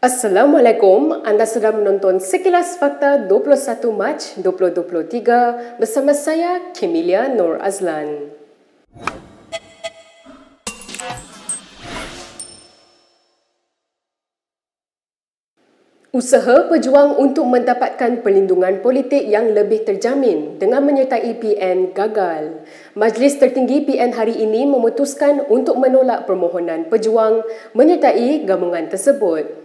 Assalamualaikum, anda sedang menonton Sekilas Fakta 21 Mac 2023 bersama saya, Kemilia Nur Azlan. Usaha pejuang untuk mendapatkan perlindungan politik yang lebih terjamin dengan menyertai PN gagal. Majlis Tertinggi PN hari ini memutuskan untuk menolak permohonan pejuang menyertai gabungan tersebut.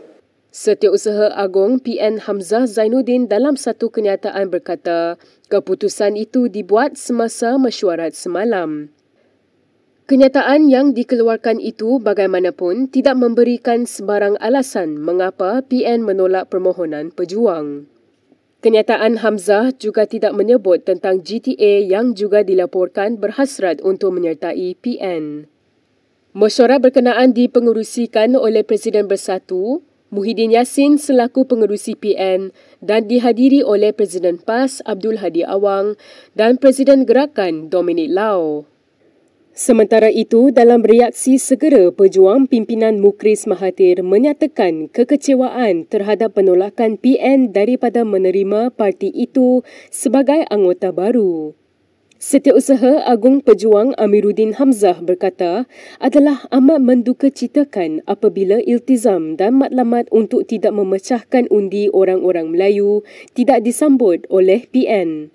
Setiausaha Agong PN Hamzah Zainuddin dalam satu kenyataan berkata, keputusan itu dibuat semasa mesyuarat semalam. Kenyataan yang dikeluarkan itu bagaimanapun tidak memberikan sebarang alasan mengapa PN menolak permohonan pejuang. Kenyataan Hamzah juga tidak menyebut tentang GTA yang juga dilaporkan berhasrat untuk menyertai PN. Mesyuarat berkenaan dipengerusikan oleh Presiden Bersatu, Muhyiddin Yassin selaku pengerusi PN dan dihadiri oleh Presiden PAS Abdul Hadi Awang dan Presiden Gerakan Dominic Lau. Sementara itu, dalam reaksi segera, pejuang pimpinan Mukris Mahathir menyatakan kekecewaan terhadap penolakan PN daripada menerima parti itu sebagai anggota baru. Setiausaha Agung Pejuang Amiruddin Hamzah berkata adalah amat mendukacitakan apabila iltizam dan matlamat untuk tidak memecahkan undi orang-orang Melayu tidak disambut oleh PN.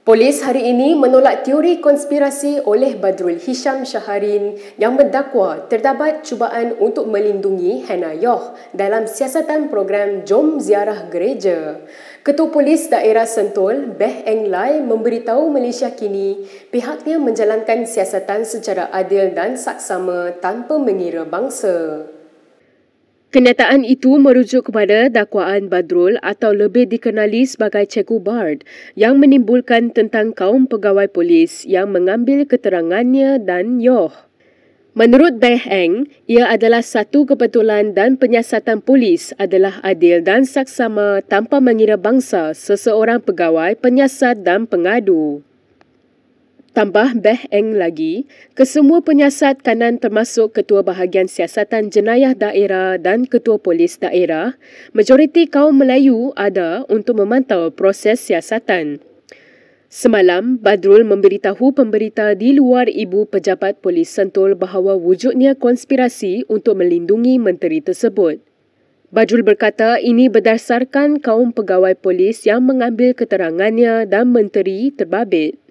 Polis hari ini menolak teori konspirasi oleh Badrul Hisham Syaharin yang mendakwa terdapat cubaan untuk melindungi Hannah Yoh dalam siasatan program Jom Ziarah Gereja. Ketua Polis Daerah Sentul, Beh Eng Lai memberitahu Malaysia kini pihaknya menjalankan siasatan secara adil dan saksama tanpa mengira bangsa. Kenyataan itu merujuk kepada dakwaan Badrul atau lebih dikenali sebagai Cikgu Bard yang menimbulkan tentang kaum pegawai polis yang mengambil keterangannya dan Yoh. Menurut Beh Eng, ia adalah satu kebetulan dan penyiasatan polis adalah adil dan saksama tanpa mengira bangsa seseorang pegawai, penyiasat dan pengadu. Tambah Beh Eng lagi, kesemua penyiasat kanan termasuk Ketua Bahagian Siasatan Jenayah Daerah dan Ketua Polis Daerah, majoriti kaum Melayu ada untuk memantau proses siasatan. Semalam, Badrul memberitahu pemberita di luar Ibu Pejabat Polis Sentul bahawa wujudnya konspirasi untuk melindungi menteri tersebut. Badrul berkata ini berdasarkan kaum pegawai polis yang mengambil keterangannya dan menteri terbabit.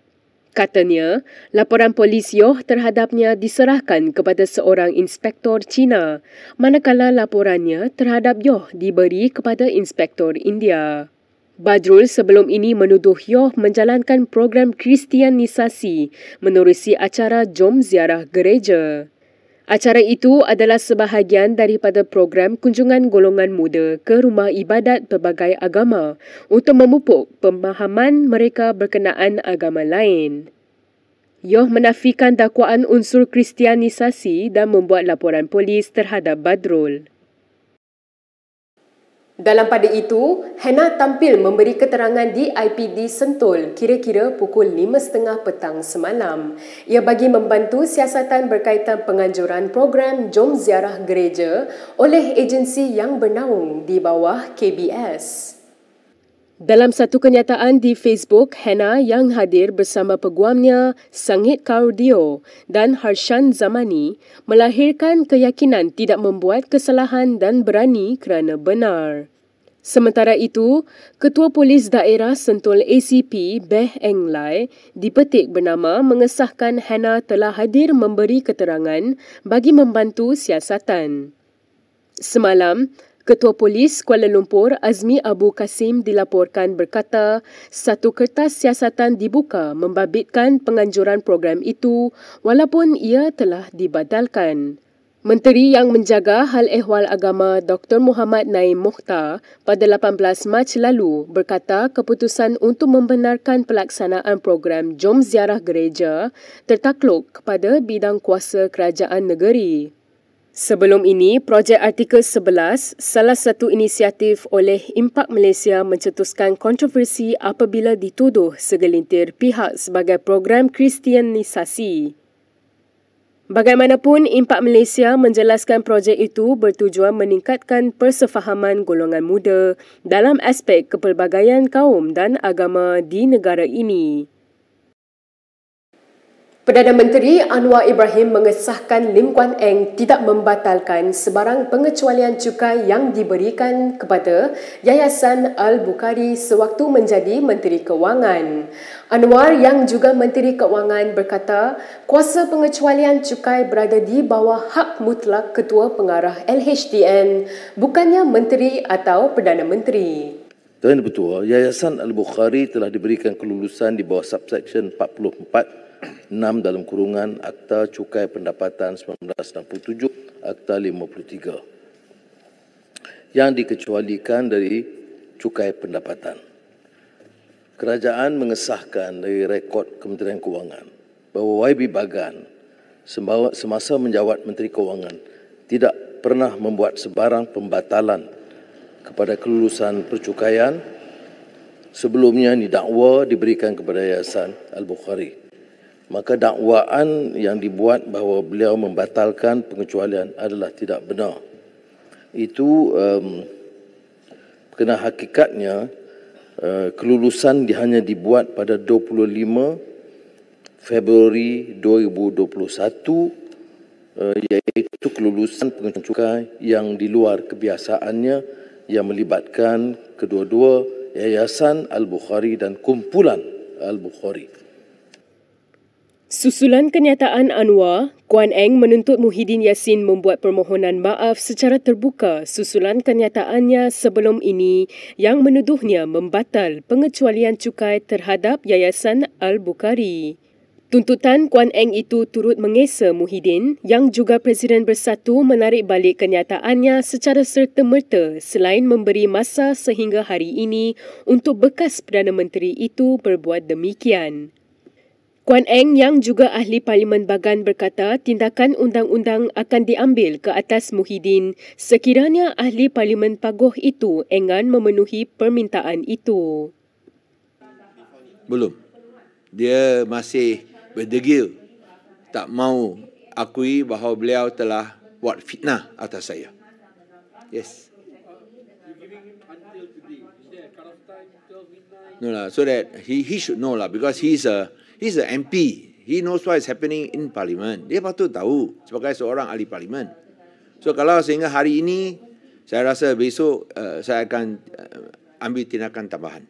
Katanya, laporan polis Yoh terhadapnya diserahkan kepada seorang inspektor Cina, manakala laporannya terhadap Yoh diberi kepada inspektor India. Badrul sebelum ini menuduh Yoh menjalankan program kristianisasi menerusi acara Jom Ziarah Gereja. Acara itu adalah sebahagian daripada program kunjungan golongan muda ke rumah ibadat pelbagai agama untuk memupuk pemahaman mereka berkenaan agama lain. Yoh menafikan dakwaan unsur kristianisasi dan membuat laporan polis terhadap Badrul. Dalam pada itu, Hannah tampil memberi keterangan di IPD Sentul kira-kira pukul 5.30 petang semalam. Ia bagi membantu siasatan berkaitan penganjuran program Jom Ziarah Gereja oleh agensi yang bernaung di bawah KBS. Dalam satu kenyataan di Facebook, Hannah yang hadir bersama peguamnya Sangit Kaudio dan Harshan Zamani melahirkan keyakinan tidak membuat kesalahan dan berani kerana benar. Sementara itu, Ketua Polis Daerah Sentul ACP Beh Eng Lai dipetik bernama mengesahkan Hannah telah hadir memberi keterangan bagi membantu siasatan. Semalam, Ketua Polis Kuala Lumpur Azmi Abu Kasim dilaporkan berkata satu kertas siasatan dibuka membabitkan penganjuran program itu walaupun ia telah dibatalkan. Menteri yang menjaga hal ehwal agama Dr. Muhammad Naim Mokhtar pada 18 Mac lalu berkata keputusan untuk membenarkan pelaksanaan program Jom Ziarah Gereja tertakluk kepada bidang kuasa kerajaan negeri. Sebelum ini, projek Artikel 11, salah satu inisiatif oleh Impak Malaysia mencetuskan kontroversi apabila dituduh segelintir pihak sebagai program kristianisasi. Bagaimanapun, Impak Malaysia menjelaskan projek itu bertujuan meningkatkan persefahaman golongan muda dalam aspek kepelbagaian kaum dan agama di negara ini. Perdana Menteri Anwar Ibrahim mengesahkan Lim Kuan Eng tidak membatalkan sebarang pengecualian cukai yang diberikan kepada Yayasan Al-Bukhari sewaktu menjadi Menteri Kewangan. Anwar yang juga Menteri Kewangan berkata kuasa pengecualian cukai berada di bawah hak mutlak Ketua Pengarah LHDN, bukannya Menteri atau Perdana Menteri. Tuan Ketua, Yayasan Al-Bukhari telah diberikan kelulusan di bawah subsection 44 6 dalam kurungan Akta Cukai Pendapatan 1967, Akta 53 yang dikecualikan dari cukai pendapatan. Kerajaan mengesahkan dari rekod Kementerian Kewangan bahawa YB Bagan semasa menjawat Menteri Kewangan tidak pernah membuat sebarang pembatalan kepada kelulusan percukaian sebelumnya didakwa diberikan kepada Yayasan Al-Bukhari. Maka dakwaan yang dibuat bahawa beliau membatalkan pengecualian adalah tidak benar. Itu kena hakikatnya kelulusan hanya dibuat pada 25 Februari 2021, iaitu kelulusan pengecualian cukai yang di luar kebiasaannya yang melibatkan kedua-dua Yayasan Al-Bukhari dan kumpulan Al-Bukhari. Susulan kenyataan Anwar, Kuan Eng menuntut Muhyiddin Yassin membuat permohonan maaf secara terbuka susulan kenyataannya sebelum ini yang menuduhnya membatal pengecualian cukai terhadap Yayasan Al-Bukhari. Tuntutan Kuan Eng itu turut mengesa Muhyiddin yang juga Presiden Bersatu menarik balik kenyataannya secara serta-merta selain memberi masa sehingga hari ini untuk bekas Perdana Menteri itu berbuat demikian. Kuan Eng yang juga Ahli Parlimen Bagan berkata tindakan undang-undang akan diambil ke atas Muhyiddin sekiranya Ahli Parlimen Pagoh itu enggan memenuhi permintaan itu. Belum. Dia masih berdegil. Tak mahu akui bahawa beliau telah buat fitnah atas saya. Yes. No lah, so that he should know lah, because he's a MP. He knows what is happening in Parliament. Dia patut tahu sebagai seorang ahli Parlimen. So kalau sehingga hari ini, saya rasa besok saya akan ambil tindakan tambahan.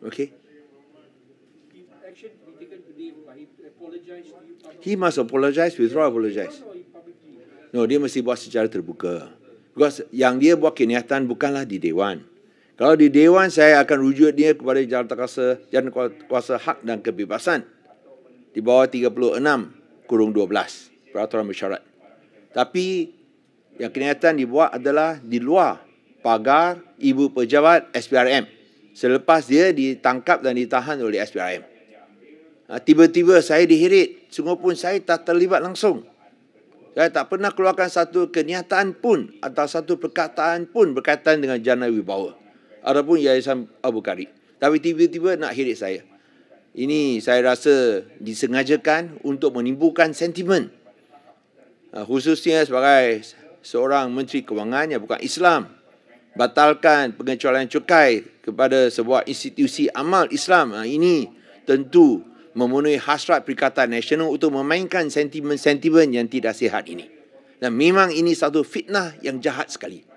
Okay? He must apologize, withdraw apologize. No, dia mesti buat secara terbuka. Because yang dia buat kenyataan bukanlah di Dewan. Kalau di Dewan, saya akan rujuk dia kepada Jawatan Kuasa Hak dan Kebebasan di bawah 36/12 Peraturan Bersyarat. Tapi yang kenyataan dibuat adalah di luar pagar Ibu Pejabat SPRM selepas dia ditangkap dan ditahan oleh SPRM. Tiba-tiba saya dihirit, sungguh pun saya tak terlibat langsung. Saya tak pernah keluarkan satu kenyataan pun atau satu perkataan pun berkaitan dengan jana wibawa ataupun Yayasan Al-Bukhari. Tapi tiba-tiba nak hirit saya. Ini saya rasa disengajakan untuk menimbulkan sentimen. Khususnya sebagai seorang Menteri Kewangan yang bukan Islam. Batalkan pengecualian cukai kepada sebuah institusi amal Islam. Ini tentu memenuhi hasrat Perikatan Nasional untuk memainkan sentimen-sentimen yang tidak sihat ini. Dan memang ini satu fitnah yang jahat sekali.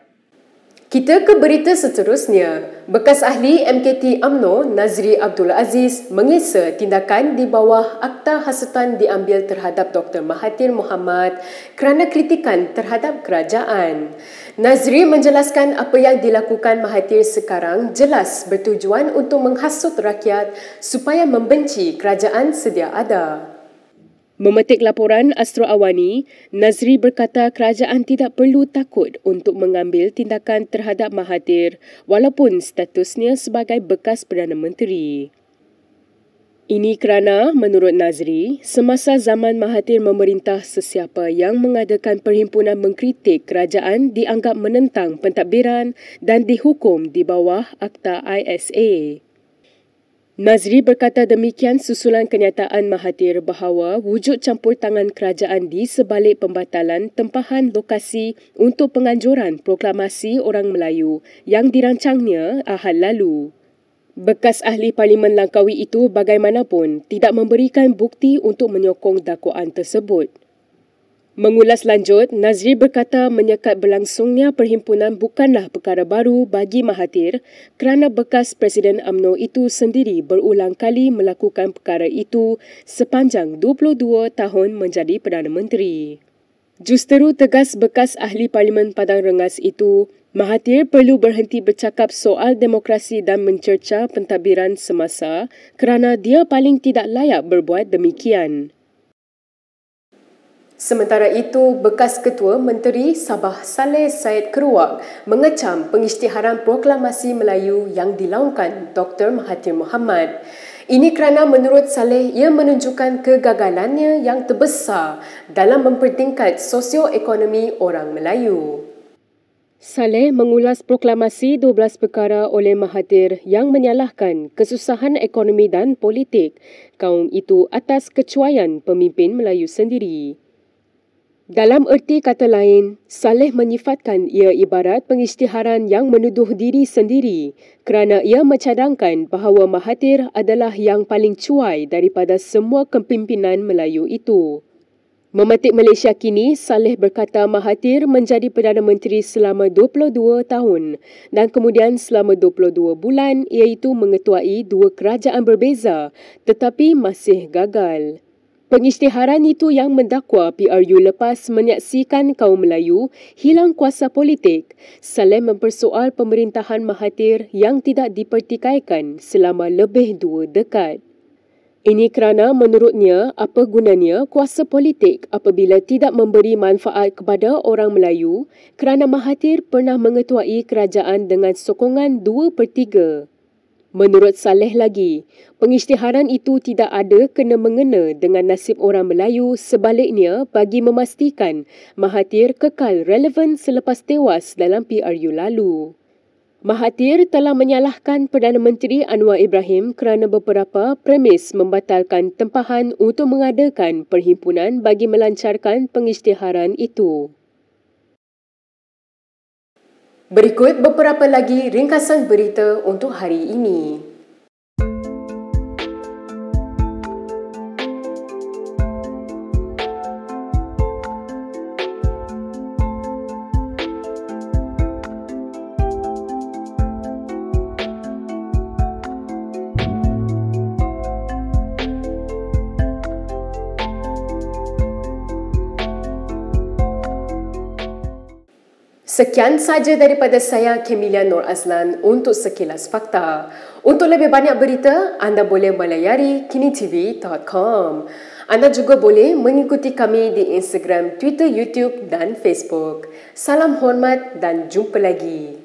Kita ke berita seterusnya. Bekas ahli MKT UMNO Nazri Abdul Aziz mengesa tindakan di bawah Akta Hasutan diambil terhadap Dr. Mahathir Mohamad kerana kritikan terhadap kerajaan. Nazri menjelaskan apa yang dilakukan Mahathir sekarang jelas bertujuan untuk menghasut rakyat supaya membenci kerajaan sedia ada. Memetik laporan Astro Awani, Nazri berkata kerajaan tidak perlu takut untuk mengambil tindakan terhadap Mahathir walaupun statusnya sebagai bekas Perdana Menteri. Ini kerana, menurut Nazri, semasa zaman Mahathir memerintah, sesiapa yang mengadakan perhimpunan mengkritik kerajaan dianggap menentang pentadbiran dan dihukum di bawah Akta ISA. Nazri berkata demikian susulan kenyataan Mahathir bahawa wujud campur tangan kerajaan di sebalik pembatalan tempahan lokasi untuk penganjuran proklamasi orang Melayu yang dirancangnya Ahad lalu. Bekas ahli Parlimen Langkawi itu bagaimanapun tidak memberikan bukti untuk menyokong dakwaan tersebut. Mengulas lanjut, Nazri berkata menyekat berlangsungnya perhimpunan bukanlah perkara baru bagi Mahathir kerana bekas Presiden UMNO itu sendiri berulang kali melakukan perkara itu sepanjang 22 tahun menjadi Perdana Menteri. Justeru tegas bekas ahli Parlimen Padang Rengas itu, Mahathir perlu berhenti bercakap soal demokrasi dan mencerca pentadbiran semasa kerana dia paling tidak layak berbuat demikian. Sementara itu, bekas Ketua Menteri Sabah Saleh Said Keruak mengecam pengisytiharan proklamasi Melayu yang dilaungkan Dr. Mahathir Mohamad. Ini kerana menurut Saleh ia menunjukkan kegagalannya yang terbesar dalam mempertingkat sosioekonomi orang Melayu. Saleh mengulas proklamasi 12 perkara oleh Mahathir yang menyalahkan kesusahan ekonomi dan politik kaum itu atas kecuaian pemimpin Melayu sendiri. Dalam erti kata lain, Saleh menyifatkan ia ibarat pengisytiharan yang menuduh diri sendiri kerana ia mencadangkan bahawa Mahathir adalah yang paling cuai daripada semua kepimpinan Melayu itu. Memetik Malaysia Kini, Saleh berkata Mahathir menjadi Perdana Menteri selama 22 tahun dan kemudian selama 22 bulan iaitu mengetuai dua kerajaan berbeza tetapi masih gagal. Pengisytiharan itu yang mendakwa PRU lepas menyaksikan kaum Melayu hilang kuasa politik. Saleh mempersoal pemerintahan Mahathir yang tidak dipertikaikan selama lebih 2 dekad. Ini kerana menurutnya apa gunanya kuasa politik apabila tidak memberi manfaat kepada orang Melayu kerana Mahathir pernah mengetuai kerajaan dengan sokongan 2/3. Menurut Saleh lagi, pengisytiharan itu tidak ada kena-mengena dengan nasib orang Melayu, sebaliknya bagi memastikan Mahathir kekal relevan selepas tewas dalam PRU lalu. Mahathir telah menyalahkan Perdana Menteri Anwar Ibrahim kerana beberapa premis membatalkan tempahan untuk mengadakan perhimpunan bagi melancarkan pengisytiharan itu. Berikut beberapa lagi ringkasan berita untuk hari ini. Sekian sahaja daripada saya, Kemilia Nur Azlan, untuk Sekilas Fakta. Untuk lebih banyak berita, anda boleh melayari kinitv.com. Anda juga boleh mengikuti kami di Instagram, Twitter, YouTube dan Facebook. Salam hormat dan jumpa lagi.